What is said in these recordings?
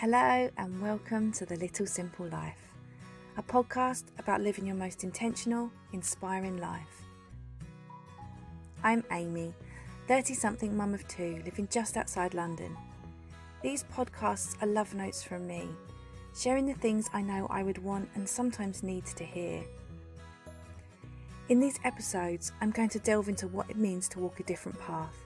Hello and welcome to The Little Simple Life, a podcast about living your most intentional, inspiring life. I'm Amy, 30-something mum of two living just outside London. These podcasts are love notes from me, sharing the things I know I would want and sometimes need to hear. In these episodes, I'm going to delve into what it means to walk a different path,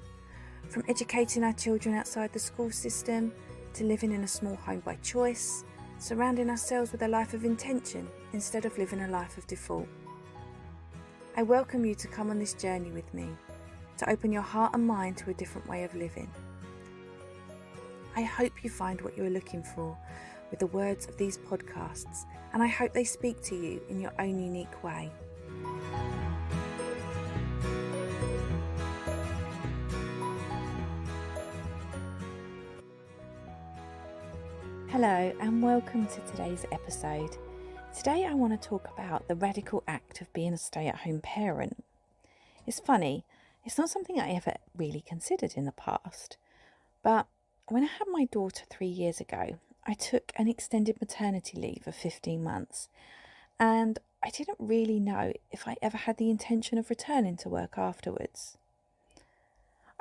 from educating our children outside the school system to living in a small home by choice, surrounding ourselves with a life of intention instead of living a life of default. I welcome you to come on this journey with me, to open your heart and mind to a different way of living. I hope you find what you are looking for with the words of these podcasts, and I hope they speak to you in your own unique way. Hello and welcome to today's episode. Today I want to talk about the radical act of being a stay-at-home parent. It's funny, it's not something I ever really considered in the past, but when I had my daughter 3 years ago, I took an extended maternity leave of 15 months and I didn't really know if I ever had the intention of returning to work afterwards.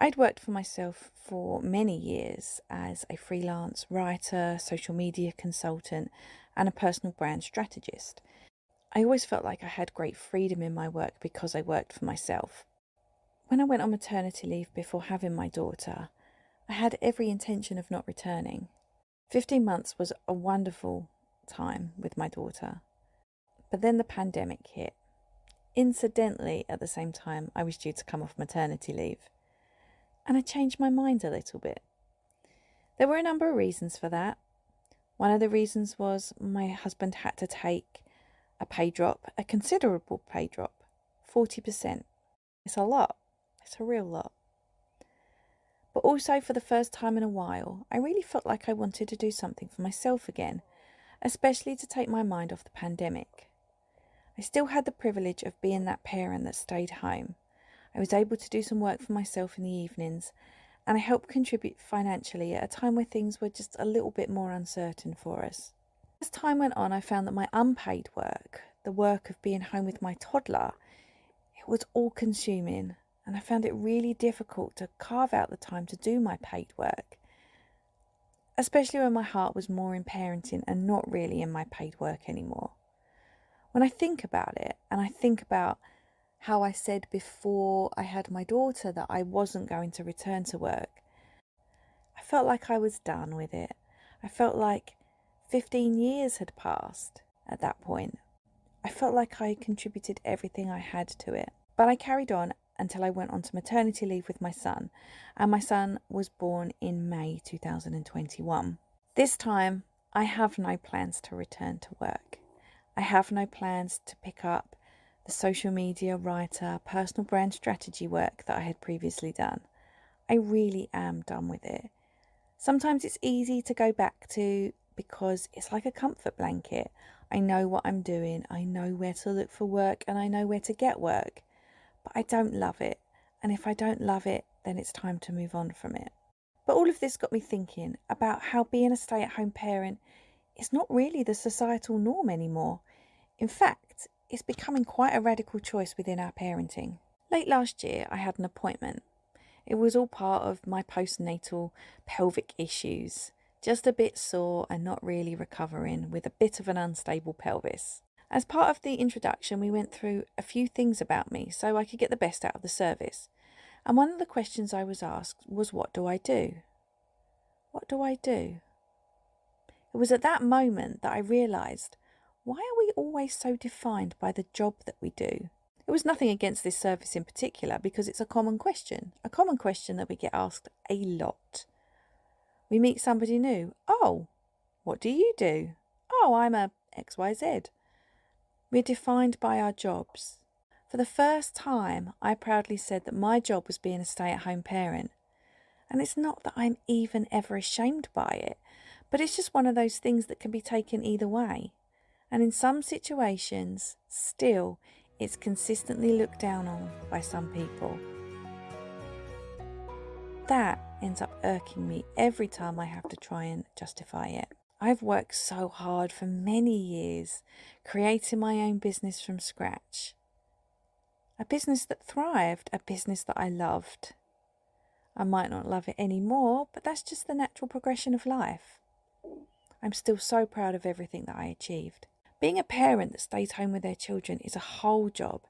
I'd worked for myself for many years as a freelance writer, social media consultant, and a personal brand strategist. I always felt like I had great freedom in my work because I worked for myself. When I went on maternity leave before having my daughter, I had every intention of not returning. 15 months was a wonderful time with my daughter. But then the pandemic hit. Incidentally, at the same time, I was due to come off maternity leave. And I changed my mind a little bit. There were a number of reasons for that. One of the reasons was my husband had to take a pay drop, a considerable pay drop, 40%. It's a lot. It's a real lot. But also for the first time in a while, I really felt like I wanted to do something for myself again, especially to take my mind off the pandemic. I still had the privilege of being that parent that stayed home. I was able to do some work for myself in the evenings, and I helped contribute financially at a time where things were just a little bit more uncertain for us. As time went on, I found that my unpaid work, the work of being home with my toddler, it was all consuming, and I found it really difficult to carve out the time to do my paid work, especially when my heart was more in parenting and not really in my paid work anymore. When I think about it, and I think about how I said before I had my daughter that I wasn't going to return to work, I felt like I was done with it. I felt like 15 years had passed at that point. I felt like I contributed everything I had to it. But I carried on until I went on to maternity leave with my son, and my son was born in May 2021. This time, I have no plans to return to work. I have no plans to pick up the social media writer, personal brand strategy work that I had previously done. I really am done with it. Sometimes it's easy to go back to because it's like a comfort blanket. I know what I'm doing, I know where to look for work, and I know where to get work. But I don't love it. And if I don't love it, then it's time to move on from it. But all of this got me thinking about how being a stay-at-home parent is not really the societal norm anymore. In fact, it's becoming quite a radical choice within our parenting. Late last year, I had an appointment. It was all part of my postnatal pelvic issues, just a bit sore and not really recovering with a bit of an unstable pelvis. As part of the introduction, we went through a few things about me so I could get the best out of the service. And one of the questions I was asked was, what do I do? What do I do? It was at that moment that I realised, why are we always so defined by the job that we do? It was nothing against this service in particular because it's a common question that we get asked a lot. We meet somebody new. Oh, what do you do? Oh, I'm a XYZ. We're defined by our jobs. For the first time, I proudly said that my job was being a stay-at-home parent. And it's not that I'm even ever ashamed by it, but it's just one of those things that can be taken either way. And in some situations, still, it's consistently looked down on by some people. That ends up irking me every time I have to try and justify it. I've worked so hard for many years, creating my own business from scratch. A business that thrived, a business that I loved. I might not love it anymore, but that's just the natural progression of life. I'm still so proud of everything that I achieved. Being a parent that stays home with their children is a whole job,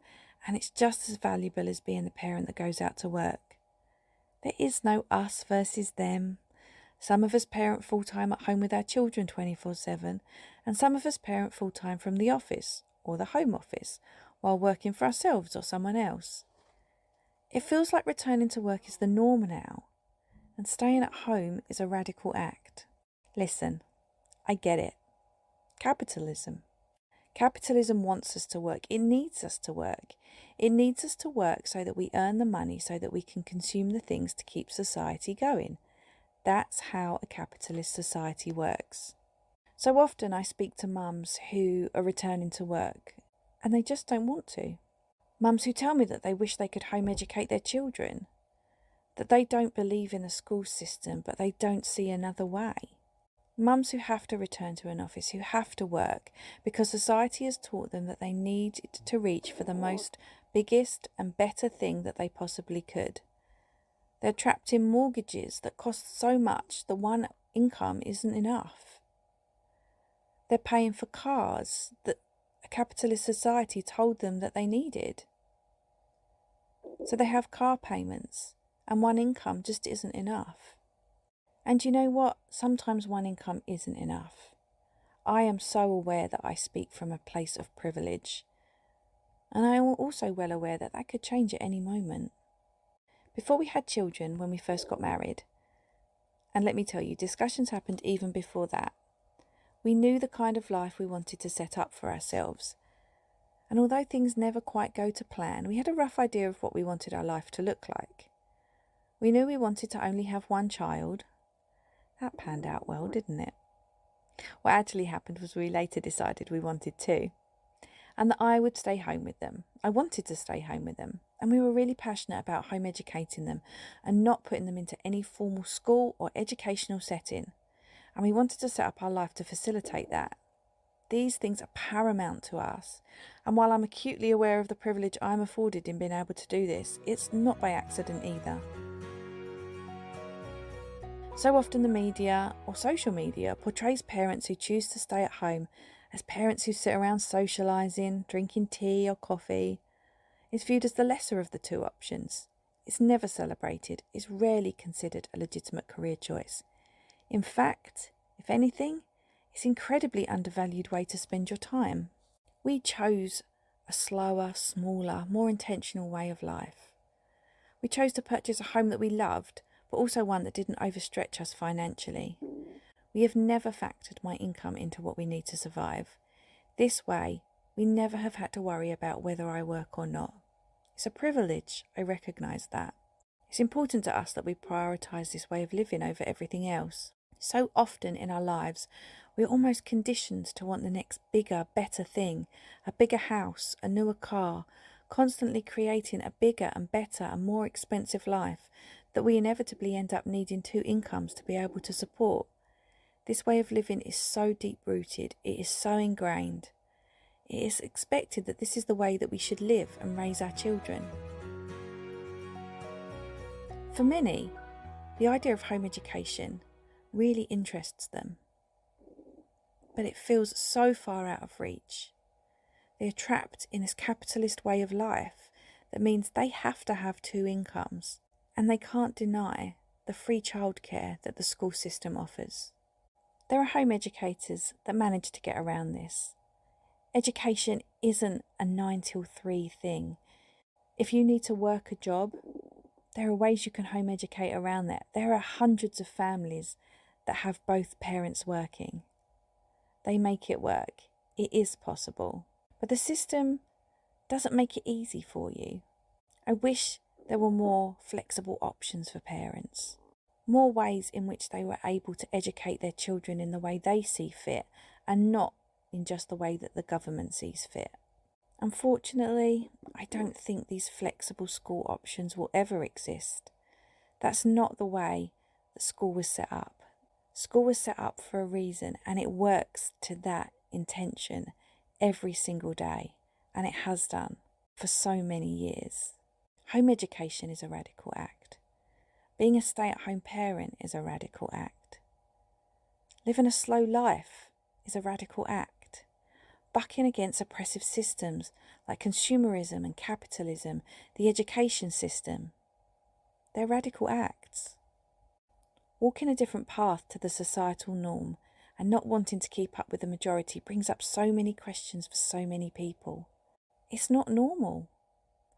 and it's just as valuable as being the parent that goes out to work. There is no us versus them. Some of us parent full-time at home with our children 24/7, and some of us parent full-time from the office or the home office while working for ourselves or someone else. It feels like returning to work is the norm now, and staying at home is a radical act. Listen, I get it. Capitalism. Capitalism wants us to work. It needs us to work. It needs us to work so that we earn the money so that we can consume the things to keep society going. That's how a capitalist society works. So often I speak to mums who are returning to work and they just don't want to. Mums who tell me that they wish they could home educate their children, that they don't believe in the school system but they don't see another way. Mums who have to return to an office, who have to work because society has taught them that they need to reach for the biggest and better thing that they possibly could. They're trapped in mortgages that cost so much that one income isn't enough. They're paying for cars that a capitalist society told them that they needed. So they have car payments and one income just isn't enough. And you know what? Sometimes one income isn't enough. I am so aware that I speak from a place of privilege. And I am also well aware that that could change at any moment. Before we had children, when we first got married, and let me tell you, discussions happened even before that. We knew the kind of life we wanted to set up for ourselves. And although things never quite go to plan, we had a rough idea of what we wanted our life to look like. We knew we wanted to only have one child. That panned out well, didn't it? What actually happened was we later decided we wanted two, and that I would stay home with them. I wanted to stay home with them, and we were really passionate about home educating them and not putting them into any formal school or educational setting, and we wanted to set up our life to facilitate that. These things are paramount to us, and while I'm acutely aware of the privilege I'm afforded in being able to do this, it's not by accident either. So often the media, or social media, portrays parents who choose to stay at home as parents who sit around socialising, drinking tea or coffee. It's viewed as the lesser of the two options. It's never celebrated. It's rarely considered a legitimate career choice. In fact, if anything, it's an incredibly undervalued way to spend your time. We chose a slower, smaller, more intentional way of life. We chose to purchase a home that we loved, but also one that didn't overstretch us financially. We have never factored my income into what we need to survive. This way, we never have had to worry about whether I work or not. It's a privilege, I recognise that. It's important to us that we prioritise this way of living over everything else. So often in our lives, we're almost conditioned to want the next bigger, better thing, a bigger house, a newer car, constantly creating a bigger and better and more expensive life that we inevitably end up needing two incomes to be able to support. This way of living is so deep-rooted, it is so ingrained. It is expected that this is the way that we should live and raise our children. For many, the idea of home education really interests them, but it feels so far out of reach. They are trapped in this capitalist way of life that means they have to have two incomes, and they can't deny the free childcare that the school system offers. There are home educators that manage to get around this. Education isn't a 9 till 3 thing. If you need to work a job, there are ways you can home educate around that. There are hundreds of families that have both parents working. They make it work. It is possible. But the system doesn't make it easy for you. I wish there were more flexible options for parents, more ways in which they were able to educate their children in the way they see fit and not in just the way that the government sees fit. Unfortunately, I don't think these flexible school options will ever exist. That's not the way that school was set up. School was set up for a reason, and it works to that intention every single day, and it has done for so many years. Home education is a radical act. Being a stay-at-home parent is a radical act. Living a slow life is a radical act. Bucking against oppressive systems like consumerism and capitalism, the education system, they're radical acts. Walking a different path to the societal norm and not wanting to keep up with the majority brings up so many questions for so many people. It's not normal.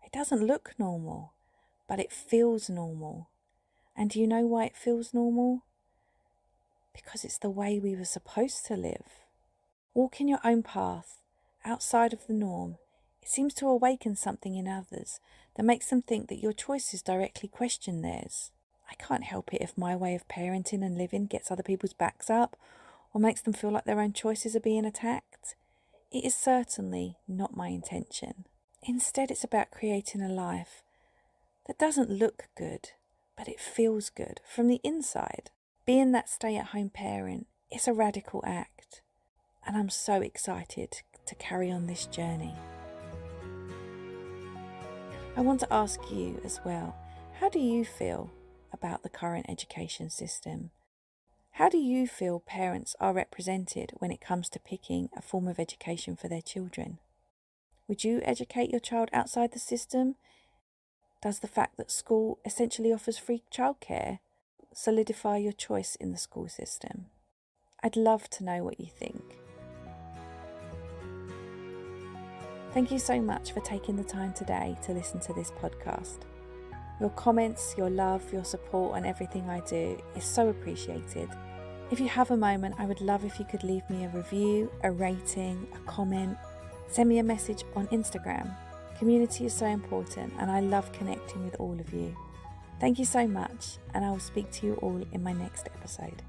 It doesn't look normal, but it feels normal. And do you know why it feels normal? Because it's the way we were supposed to live. Walking your own path, outside of the norm, it seems to awaken something in others that makes them think that your choices directly question theirs. I can't help it if my way of parenting and living gets other people's backs up or makes them feel like their own choices are being attacked. It is certainly not my intention. Instead, it's about creating a life that doesn't look good, but it feels good from the inside. Being that stay-at-home parent is a radical act, and I'm so excited to carry on this journey. I want to ask you as well, how do you feel about the current education system? How do you feel parents are represented when it comes to picking a form of education for their children? Would you educate your child outside the system? Does the fact that school essentially offers free childcare solidify your choice in the school system? I'd love to know what you think. Thank you so much for taking the time today to listen to this podcast. Your comments, your love, your support and everything I do is so appreciated. If you have a moment, I would love if you could leave me a review, a rating, a comment. Send me a message on Instagram. Community is so important and I love connecting with all of you. Thank you so much, and I will speak to you all in my next episode.